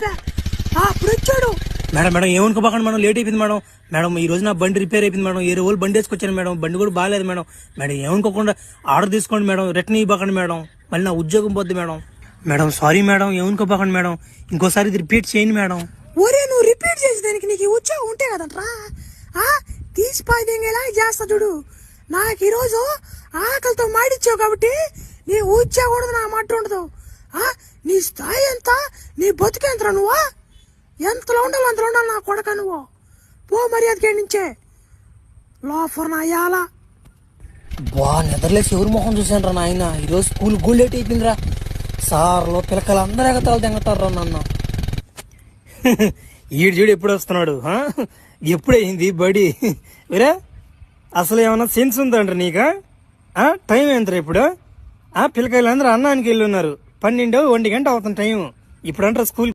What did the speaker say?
చెప్పా అప్పుడు వచ్చాడు. మేడం మేడం ఏమనుకోబాకండి మేడం, లేట్ అయిపోయింది మేడం. మేడం ఈ రోజు నా బండి రిపేర్ అయిపోయింది మేడం, 20 రోజులు బండి వేసుకొచ్చాను మేడం, బండి కూడా బాగాలేదు మేడం. మేడం ఏమనుకోకుండా ఆర్డర్ తీసుకోండి మేడం, రిటర్న్ ఇవ్వకండి మేడం, మళ్ళీ నా ఉద్యోగం పోద్ది మేడం. మేడం సారీ మేడం, ఏమనుకోబాకండి మేడం, ఇంకోసారి ఇది రిపీట్ చేయండి మేడం. ఒరే నువ్వు రిపీట్ చేసేదానికి నీకు ఉద్యోగం ఉంటే కదంట్రా, తీసిపోయేలా చేస్తా చూడు. నాకు ఈరోజు ఆకలితో మాడిచ్చావు కాబట్టి నీ ఉద్యోగం ఉండదు, నా మాట ఉండదు. నీ స్థాయి ఎంత, నీ బతుకెంతరా నువ్వా? ఎంతలో ఉండాలి అంతలో ఉండాలి నా కొడక. నువ్వు పో మర్యాదకి నుంచే లోఫర్ నా యాల. బా నిద్రలేసి ఎవరు మొహం చూసాను రా నాయన, ఈరోజు స్కూల్ కూడా లేట్ అయిపోయిందిరా. సార్లో పిల్లకలు అందరూ ఎగతాలు తెంగతారు నాన్న. ఈడు చూడు ఎప్పుడు వస్తున్నాడు, ఎప్పుడైంది బడి వేరే? అసలు ఏమన్నా సెన్స్ ఉందంటారు నీకా? టైం ఎంతరా ఇప్పుడు? పిల్లకాయలు అందరూ అన్నానికి వెళ్ళి ఉన్నారు, 12-1 గంట అవుతుంది టైం. ఇప్పుడు అంటారు స్కూల్